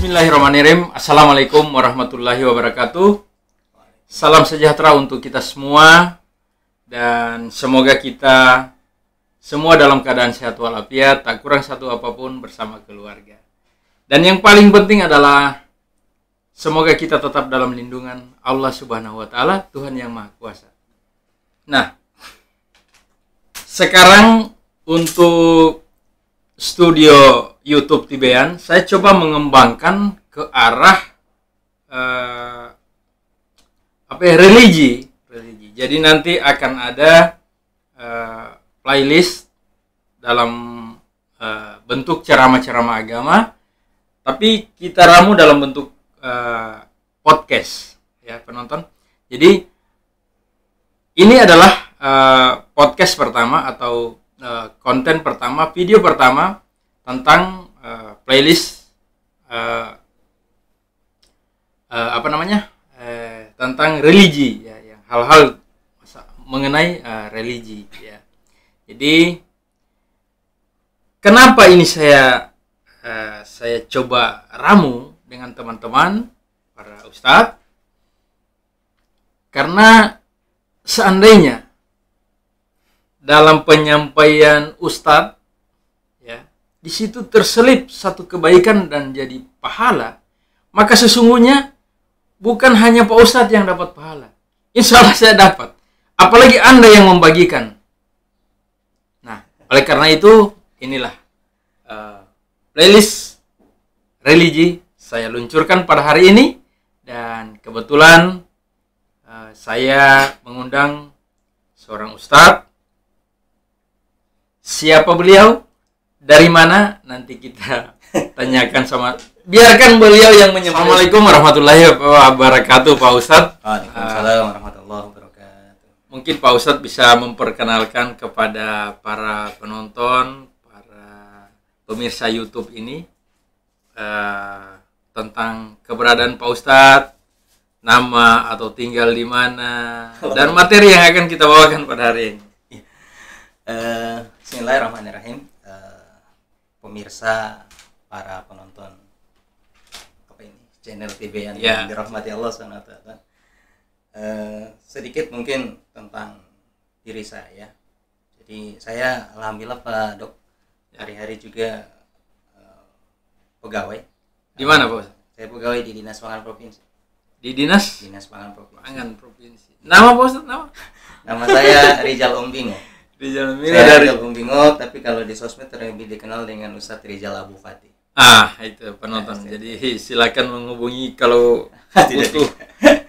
Bismillahirrahmanirrahim. Assalamualaikum warahmatullahi wabarakatuh. Salam sejahtera untuk kita semua. Dan semoga kita semua dalam keadaan sehat walafiat, tak kurang satu apapun bersama keluarga. Dan yang paling penting adalah semoga kita tetap dalam lindungan Allah Subhanahu wa Ta'ala, Tuhan yang Maha Kuasa. Nah, sekarang untuk studio YouTube Tibean, saya coba mengembangkan ke arah religi. Jadi nanti akan ada playlist dalam bentuk ceramah-ceramah agama, tapi kita ramu dalam bentuk podcast, ya penonton. Jadi ini adalah podcast pertama atau konten pertama, video pertama tentang playlist tentang religi, ya, yang hal-hal mengenai religi, ya. Jadi kenapa ini saya coba ramu dengan teman-teman para ustadz, karena seandainya dalam penyampaian ustadz, ya, di situ terselip satu kebaikan dan jadi pahala, maka sesungguhnya bukan hanya Pak Ustadz yang dapat pahala, insya Allah saya dapat, apalagi Anda yang membagikan. Nah, oleh karena itu inilah playlist religi saya luncurkan pada hari ini. Dan kebetulan saya mengundang seorang ustadz. Siapa beliau? Dari mana? Nanti kita tanyakan sama, biarkan beliau yang menyampaikan. Assalamualaikum warahmatullahi wabarakatuh, Pak Ustadz. Waalaikumsalam warahmatullahi wabarakatuh. Mungkin Pak Ustadz bisa memperkenalkan kepada para penonton, para pemirsa YouTube ini tentang keberadaan Pak Ustadz, nama atau tinggal di mana, dan materi yang akan kita bawakan pada hari ini. Bismillahirrahmanirrahim. Pemirsa, para penonton channel TV yang dirahmati Allah SWT. Sedikit mungkin tentang diri saya. Jadi saya alhamdulillah Pak Dok, hari-hari juga pegawai. Di mana Pak? Saya pegawai di Dinas Pangan Provinsi. Di Dinas Pangan Provinsi. Nama Pak Ustadz, Nama saya Rizal Ombingo. Rizal Ombingo, tapi kalau di sosmed lebih dikenal dengan Ustadz Rizal Abu Fatih. Itu penonton. Jadi silakan menghubungi kalau butuh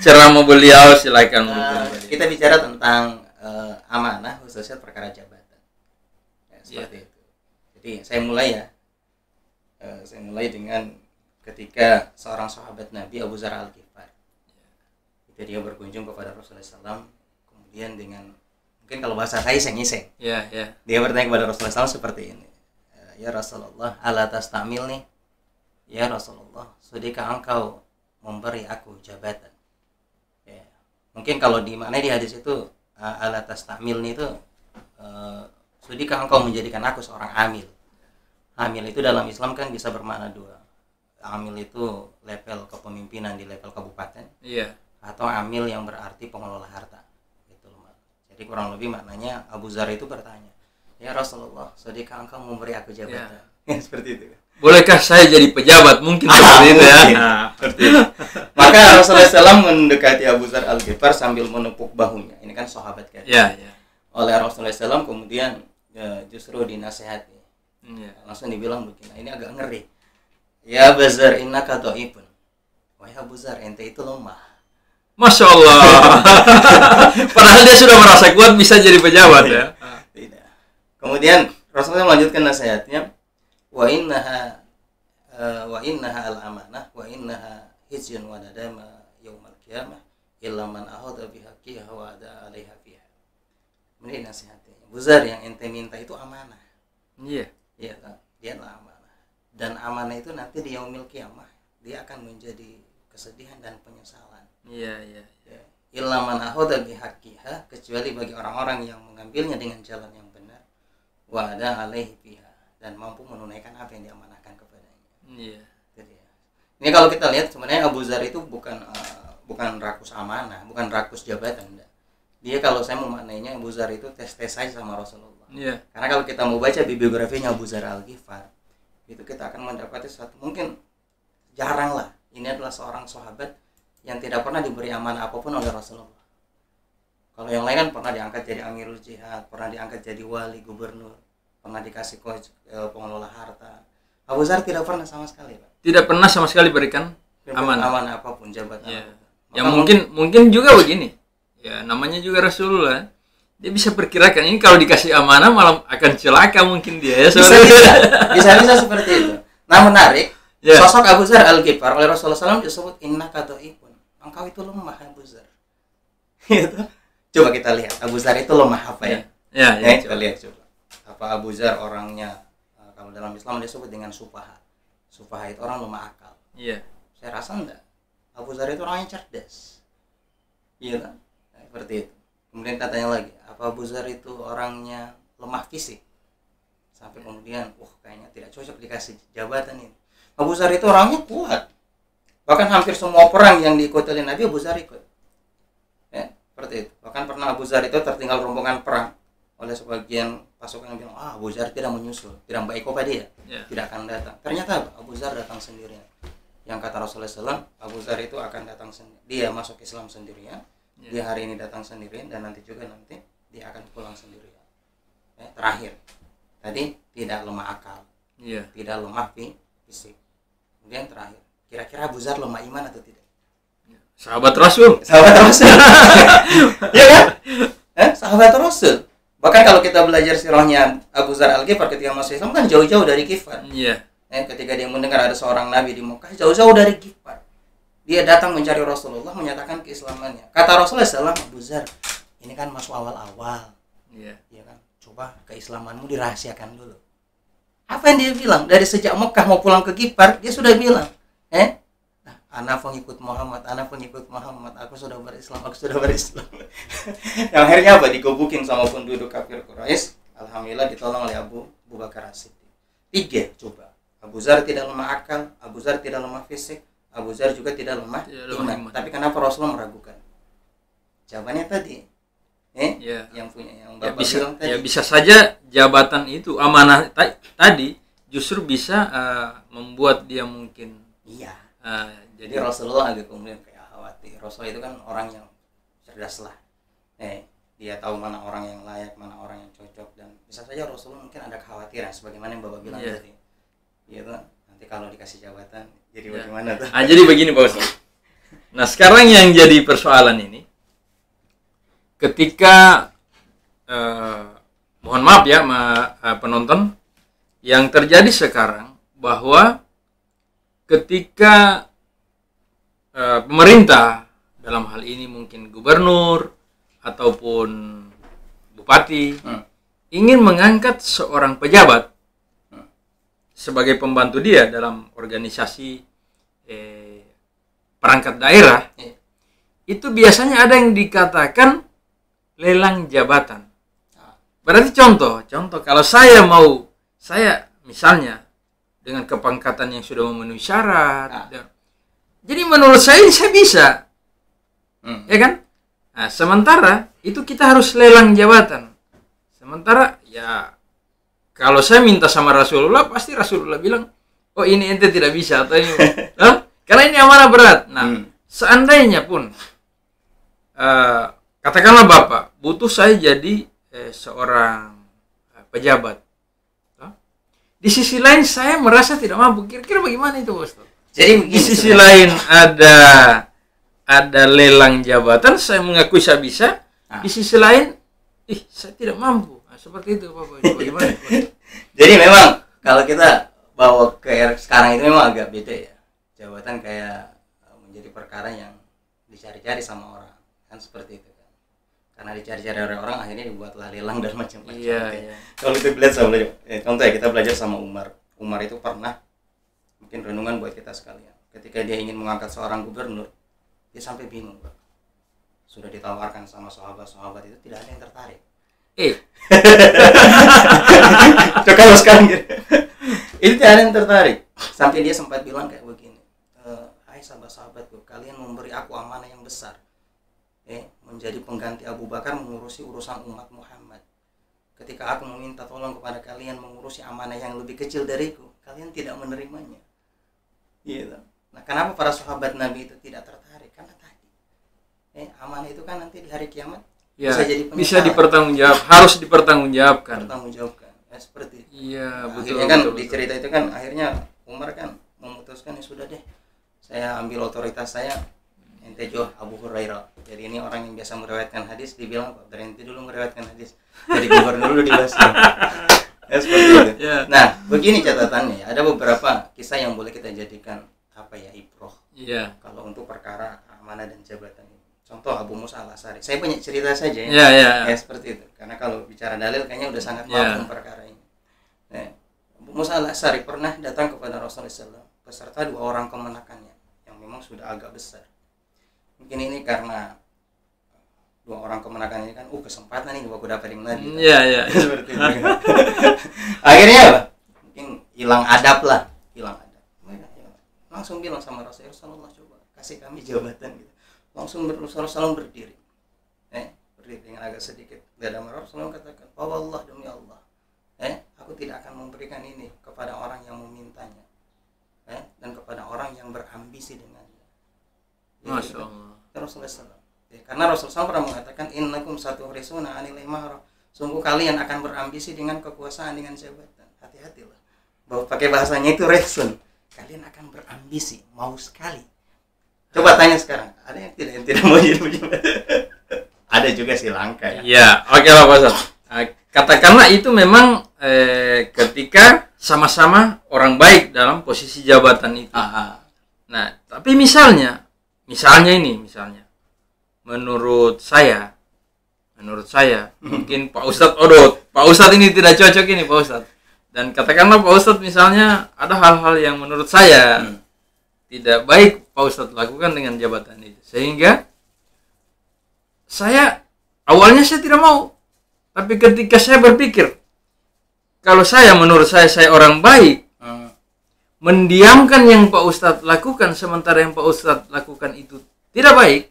ceramah beliau, silakan menghubungi. Kita bicara tentang amanah, khususnya perkara jabatan. Seperti itu. Jadi saya mulai dengan ketika seorang sahabat Nabi Abu Dzar Al-Ghifari. Itu dia berkunjung kepada Rasulullah SAW, kemudian dengan, mungkin kalau bahasa saya iseng-iseng. Dia bertanya kepada Rasulullah SAW seperti ini. Ya Rasulullah, ala tastamilni? Ya Rasulullah, sudahkah engkau memberi aku jabatan? Ya. Mungkin kalau di hadis itu ala tastamilni itu sudahkah engkau menjadikan aku seorang amil? Amil itu dalam Islam kan bisa bermakna dua. Amil itu level kepemimpinan di level kabupaten. Atau amil yang berarti pengelola harta. Gitu loh. Jadi kurang lebih maknanya Abu Dzar itu bertanya, ya Rasulullah, sudahkah engkau memberi aku jabatan? Seperti itu. Bolehkah saya jadi pejabat? Mungkin seperti itu ya. Seperti itu. Maka Rasulullah SAW mendekati Abu Dzar Al-Ghifari sambil menepuk bahunya. Ini kan sahabat kan. Oleh Rasulullah SAW kemudian justru dinasihati. Langsung dibilang begini, ini agak ngeri. Ya Abu Dzar, innaka dhaifun. Wahai Abu Dzar, ente itu lemah. Masya Allah. Padahal dia sudah merasa kuat bisa jadi pejabat ya. Tidak. Kemudian Rasulullah melanjutkan nasihatnya, wa innaha al-amanah wa innaha hizyun wa nadama yaumal qiyamah illa man ahada bihaqqiha wa ada 'alaiha fiha. Ini nasihatnya. Abu Dzar, yang ente minta itu amanah. Iya, dia adalah amanah. Dan amanah itu nanti di yaumil qiyamah dia akan menjadi kesedihan dan penyesalan. Illa man ahada bihaqqiha, kecuali bagi orang-orang yang mengambilnya dengan jalan yang benar, wa ada 'alaihi fiha, dan mampu menunaikan apa yang diamanahkan kepadanya. Ini kalau kita lihat sebenarnya Abu Dzar itu bukan rakus amanah, bukan rakus jabatan. Dia kalau saya memaknainya Abu Dzar itu tes saja sama Rasulullah. Yeah. Karena kalau kita mau baca biografinya Abu Dzar Al-Ghifar, itu kita akan mendapati satu, mungkin jarang lah, ini adalah seorang sahabat yang tidak pernah diberi amanah apapun oleh Rasulullah. Kalau yang lain kan pernah diangkat jadi amirul jihad, pernah diangkat jadi wali, gubernur, pernah dikasih pengelola harta. Abu Dzar tidak pernah sama sekali, Pak. Tidak pernah sama sekali berikan amanah apapun, jabatan. Yeah. Ya mungkin juga begini. Ya namanya juga Rasulullah. Dia bisa perkirakan ini kalau dikasih amanah malah akan celaka mungkin dia ya. Bisa seperti itu. Nah menarik, sosok Abu Dzar Al-Ghifar oleh Rasulullah SAW disebut innaka dhaifun. Engkau itu lemah Abu Dzar. Gitu. Coba kita lihat Abu Dzar itu lemah apa ya? Ya, kita lihat coba. Apa Abu Dzar orangnya, kalau dalam Islam disebut dengan sufaha. Sufaha itu orang lemah akal. Iya. Saya rasa enggak. Abu Dzar itu orangnya cerdas. Iya kan? Seperti itu. Kemudian katanya lagi, apa Abu Dzar itu orangnya lemah fisik, sampai kemudian kayaknya tidak cocok dikasih jabatan ini. Abu Dzar itu orangnya kuat, bahkan hampir semua perang yang diikuti oleh Nabi Abu Dzar ikut ya, seperti itu. Bahkan pernah Abu Dzar itu tertinggal rombongan perang oleh sebagian pasukan yang bilang Abu Dzar tidak menyusul, tidak baik kepada dia, tidak akan datang. Ternyata Abu Dzar datang sendirian. Yang kata Rasulullah SAW, Abu Dzar itu akan datang sendirian, dia masuk Islam sendirian. Dia hari ini datang sendirian dan nanti dia akan pulang sendirian. Terakhir, tadi tidak lemah akal, tidak lemah fisik. Kemudian terakhir, kira-kira Abu Dzar lemah iman atau tidak? Sahabat Rasul. Iya kan? Sahabat Rasul. Bahkan kalau kita belajar sirahnya Abu Dzar Al-Ghifar ketika masuk Islam kan jauh-jauh dari Ghifar. Ketika dia mendengar ada seorang nabi di Mekah, jauh-jauh dari Ghifar. Dia datang mencari Rasulullah, menyatakan keislamannya. Kata Rasulullah SAW, Abu Dzar, ini kan masuk awal-awal. Iya kan? Coba keislamanmu dirahasiakan dulu. Apa yang dia bilang? Dari sejak Mekah mau pulang ke Ghifar, dia sudah bilang, ana pengikut Muhammad, aku sudah berislam. Yang akhirnya apa? Dikebukin sama penduduk kafir Quraisy. Alhamdulillah ditolong oleh Abu Bakar As-Siddiq. 3, coba. Abu Dzar tidak lemah akal, Abu Dzar tidak lemah fisik, Abu Dzar juga tidak lemah iman. Tapi kenapa Rasulullah meragukan? Jawabannya tadi, yang Bapak bilang tadi. Bisa saja jabatan itu amanah tadi justru bisa membuat dia mungkin. Jadi Rasulullah agak kemudian kayak khawatir. Rasulullah itu kan orang yang cerdas lah. Dia tahu mana orang yang layak, mana orang yang cocok, dan bisa saja Rasulullah mungkin ada kekhawatiran sebagaimana yang Bapak bilang tadi. Gitu. Nanti kalau dikasih jabatan jadi bagaimana tuh? Jadi begini Pak Ustaz. Nah sekarang yang jadi persoalan ini, ketika mohon maaf ya penonton, yang terjadi sekarang bahwa ketika pemerintah dalam hal ini mungkin gubernur ataupun bupati ingin mengangkat seorang pejabat sebagai pembantu dia dalam organisasi perangkat daerah, itu biasanya ada yang dikatakan lelang jabatan. Berarti contoh kalau saya misalnya dengan kepangkatan yang sudah memenuhi syarat, jadi menurut saya bisa, ya kan? Nah, sementara itu kita harus lelang jabatan. Sementara ya kalau saya minta sama Rasulullah, pasti Rasulullah bilang, oh ini ente tidak bisa atau ini, karena ini amanah berat. Nah, seandainya pun katakanlah Bapak butuh saya jadi seorang pejabat, di sisi lain saya merasa tidak mampu. Kira-kira bagaimana itu, Bos? Jadi di sisi lain ada lelang jabatan, saya mengakui saya bisa. Di sisi lain, saya tidak mampu. Seperti itu Bapak. Bagaimana? Jadi memang kalau kita bawa ke era sekarang itu memang agak beda ya. Jabatan kayak menjadi perkara yang dicari-cari sama orang. Kan seperti itu kan. Karena dicari-cari oleh orang akhirnya dibuatlah lelang dan macam-macam. Iya. Kalau kita belajar contoh ya, kita belajar sama Umar. Umar itu pernah, mungkin renungan buat kita sekalian. Ketika dia ingin mengangkat seorang gubernur, dia sampai bingung, Pak. Sudah ditawarkan sama sahabat-sahabat itu tidak ada yang tertarik. Kalau sekarang gitu. Itu tidak ada yang tertarik. Sampai dia sempat bilang kayak begini, hai sahabat-sahabatku, kalian memberi aku amanah yang besar, menjadi pengganti Abu Bakar mengurusi urusan umat Muhammad. Ketika aku meminta tolong kepada kalian mengurusi amanah yang lebih kecil dariku, kalian tidak menerimanya. Gitu. Nah, kenapa para sahabat Nabi itu tidak tertarik? Karena tadi, amanah itu kan nanti di hari kiamat bisa jadi penyesalan. Bisa dipertanggungjawab, harus dipertanggungjawabkan. Seperti itu. Iya, betul. Akhirnya kan di cerita itu kan akhirnya Umar kan memutuskan, ya sudah deh, saya ambil otoritas saya, ente jual Abu Hurairah. Jadi ini orang yang biasa meriwayatkan hadis, dibilang Pak berhenti dulu meriwayatkan hadis, jadi gubernur dulu di Basra. Seperti itu. Yeah. Nah, begini catatannya, ada beberapa kisah yang boleh kita jadikan ibroh. Yeah. Kalau untuk perkara amanah dan jabatan ini. Contoh Abu Musa al-Asy'ari. Saya banyak cerita saja ya. Seperti itu. Karena kalau bicara dalil kayaknya udah sangat paham perkara ini. Abu Musa al-Asy'ari pernah datang kepada Rasulullah SAW beserta 2 orang kemenakannya yang memang sudah agak besar. Mungkin ini karena 2 orang kemenakan ini kan kesempatan nih aku dapat yang Nabi. Iya. Seperti itu. Akhirnya apa? Mungkin hilang adab. Langsung bilang sama Rasulullah, coba kasih kami jabatan gitu. Langsung Rasulullah berdiri. Berdiri dengan agak sedikit dada merah. Rasulullah katakan, "Wallah demi Allah, aku tidak akan memberikan ini kepada orang yang memintanya, dan kepada orang yang berambisi dengannya." Masya Allah. Rasulullah SAW. Karena Rasulullah SAW pernah mengatakan, "Innakum satuhrisuna 'anil imarah." Sungguh kalian akan berambisi dengan kekuasaan, dengan jabatan. Hati-hatilah. Pakai bahasanya itu rehsun. Kalian akan berambisi, mau sekali. Coba tanya sekarang, ada yang tidak mau jadi pejabat? Ada juga sih langka ya. Iya, oke lah Pak Ustaz. Katakanlah itu memang ketika sama-sama orang baik dalam posisi jabatan itu. Nah, tapi misalnya menurut saya mungkin Pak Ustadz ini tidak cocok ini Pak Ustadz. Dan katakanlah Pak Ustadz misalnya ada hal-hal yang menurut saya tidak baik Pak Ustadz lakukan dengan jabatan itu, sehingga awalnya saya tidak mau, tapi ketika saya berpikir kalau menurut saya orang baik, mendiamkan yang Pak Ustadz lakukan sementara yang Pak Ustadz lakukan itu tidak baik,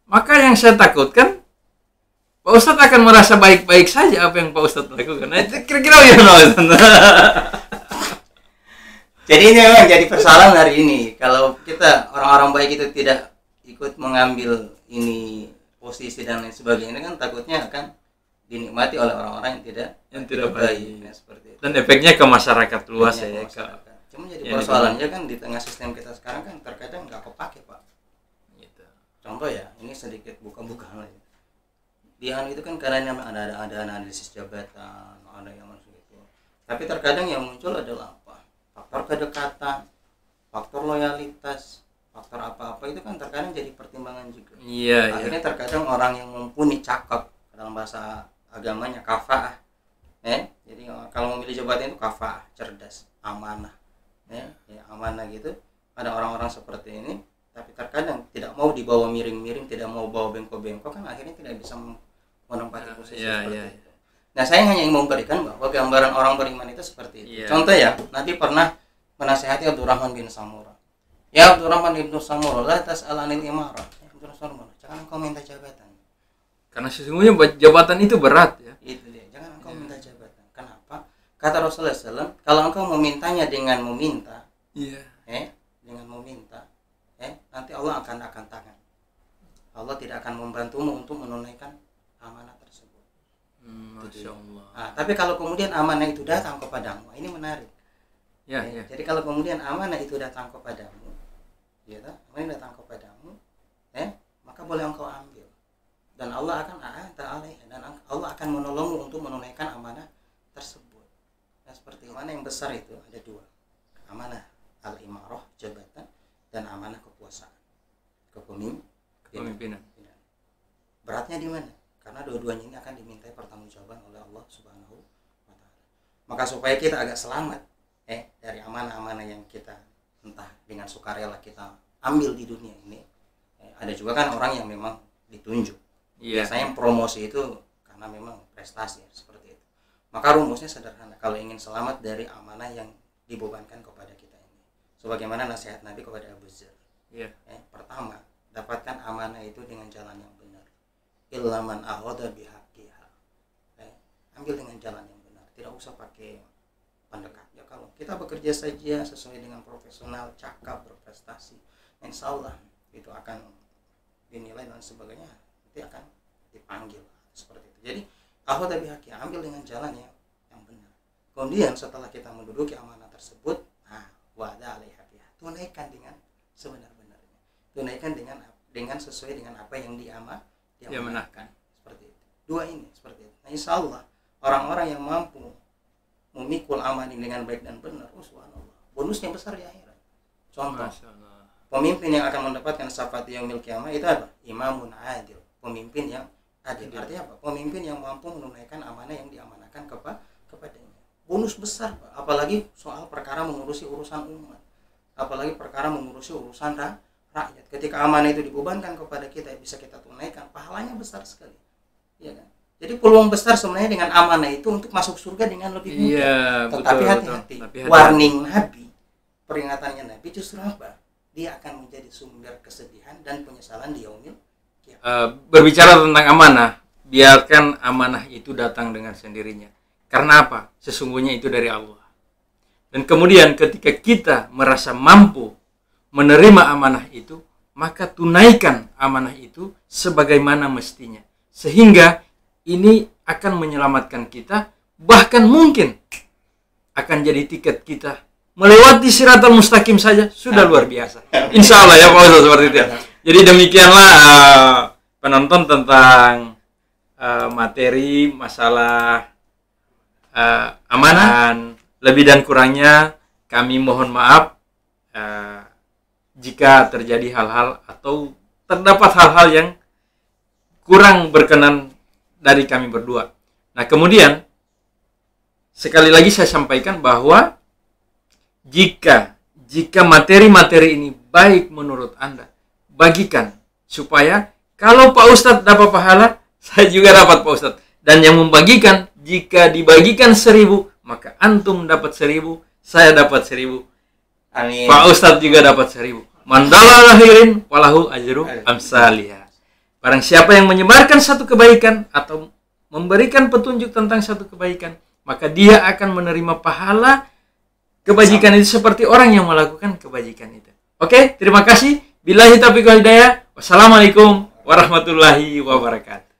maka yang saya takutkan Pak Ustadz akan merasa baik-baik saja apa yang Pak Ustadz lakukan. Nah, itu kira-kira Pak Ustadz. Jadi ini memang jadi persoalan hari ini. Kalau kita orang-orang baik itu tidak ikut mengambil ini posisi dan lain sebagainya, kan takutnya akan dinikmati oleh orang-orang yang tidak baik. Nah, seperti itu. Dan efeknya ke masyarakat luas ya. Cuma jadi persoalannya kan di tengah sistem kita sekarang kan terkadang nggak kepake Pak. Gitu. Contoh ya, ini sedikit buka-bukaan lagi. Dia itu kan karena ada analisis jabatan, ada yang masuk itu. Tapi terkadang yang muncul adalah apa? Faktor kedekatan, faktor loyalitas, faktor apa-apa itu kan terkadang jadi pertimbangan juga. Iya. Akhirnya terkadang orang yang mumpuni, cakep, dalam bahasa agamanya kafaah. Jadi kalau memilih jabatan itu kafaah, cerdas, amanah. Amanah gitu. Ada orang-orang seperti ini, tapi terkadang tidak mau dibawa miring-miring, tidak mau bawa bengkok-bengkok, kan akhirnya tidak bisa menempati posisi seperti itu. Nah, saya hanya ingin memberikan bahwa gambaran orang beriman itu seperti itu. Contoh ya, Nabi pernah menasihati Abdurrahman bin Samurah. Ya Abdurrahman bin Samurah, la tas'alanil imarah. Jangan engkau minta jabatan. Karena sesungguhnya jabatan itu berat ya. Itu dia, jangan engkau minta jabatan. Kenapa? Kata Rasulullah SAW, kalau engkau memintanya dengan meminta, dengan meminta, nanti Allah akan tangan. Allah tidak akan membantumu untuk menunaikan amanah tersebut. Masya Allah. Nah, tapi kalau kemudian amanah itu datang kepadamu, ini menarik. Jadi kalau kemudian amanah itu datang kepadamu, amanah datang kepadamu, maka boleh engkau ambil. Dan Allah akan dan Allah akan menolongmu untuk menunaikan amanah tersebut. Nah, seperti mana yang besar itu ada 2. Amanah al-imarah, jabatan, dan amanah kekuasaan, kepemimpinan. Beratnya di mana? Karena dua-duanya ini akan dimintai pertanggungjawaban oleh Allah Subhanahu wa Ta'ala. Maka supaya kita agak selamat dari amanah-amanah yang kita entah dengan sukarela kita ambil di dunia ini, ada juga kan orang yang memang ditunjuk. Biasanya promosi itu karena memang prestasi seperti itu. Maka rumusnya sederhana, kalau ingin selamat dari amanah yang dibebankan kepada kita ini, sebagaimana nasihat Nabi kepada Abu Dzar. Pertama, dapatkan amanah itu dengan jalan yang benar. Illaman aghadha bihaqqiha. Ambil dengan jalan yang benar, tidak usah pakai pendekat. Ya, kalau kita bekerja saja sesuai dengan profesional, cakap, berprestasi, insya Allah itu akan dinilai dan sebagainya, nanti akan dipanggil seperti itu. Jadi aghadha bihaqqiha, ambil dengan jalan yang benar. Kemudian setelah kita menduduki amanah tersebut, wa'ada 'alaiha biha, tunaikan dengan sebenar-benarnya, tunaikan dengan sesuai dengan apa yang diamanahkan. Seperti itu. Dua ini seperti itu. Nah, insya Allah orang-orang yang mampu memikul amanah dengan baik dan benar, subhanallah, bonusnya besar di akhirat. Contoh, pemimpin yang akan mendapatkan syafaat yaumil qiyamah itu apa? Imamun adil, pemimpin yang adil. Artinya apa? Pemimpin yang mampu menunaikan amanah yang diamanahkan kepadanya. Bonus besar, Pak. Apalagi soal perkara mengurusi urusan umat, apalagi perkara mengurusi urusan rakyat. Ketika amanah itu dibebankan kepada kita, bisa kita tunaikan, pahalanya besar sekali, ya kan? Jadi peluang besar sebenarnya dengan amanah itu untuk masuk surga dengan lebih mudah. Tetapi hati-hati. Warning Nabi, peringatannya Nabi justru apa? Dia akan menjadi sumber kesedihan dan penyesalan di yaumil qiyamah. Berbicara tentang amanah, biarkan amanah itu datang dengan sendirinya. Karena apa? Sesungguhnya itu dari Allah. Dan kemudian ketika kita merasa mampu menerima amanah itu, maka tunaikan amanah itu sebagaimana mestinya. Sehingga ini akan menyelamatkan kita, bahkan mungkin akan jadi tiket kita melewati Siratal Mustaqim saja sudah luar biasa. Insya Allah ya Pak Ustaz, seperti itu. Jadi demikianlah penonton tentang materi masalah amanah. Lebih dan kurangnya kami mohon maaf jika terjadi hal-hal atau terdapat hal-hal yang kurang berkenan dari kami berdua. Nah, kemudian sekali lagi saya sampaikan bahwa jika materi-materi ini baik menurut Anda, bagikan supaya kalau Pak Ustadz dapat pahala, saya juga dapat Pak Ustadz. Dan yang membagikan, jika dibagikan 1000, maka antum dapat 1000, saya dapat 1000. Amin. Pak Ustadz juga dapat 1000. Mandala lahirin walahu ajru amsalihah. Barang siapa yang menyebarkan satu kebaikan atau memberikan petunjuk tentang satu kebaikan, maka dia akan menerima pahala kebajikan itu seperti orang yang melakukan kebajikan itu. Oke, terima kasih. Billahi taufiq wal hidayah. Wassalamualaikum warahmatullahi wabarakatuh.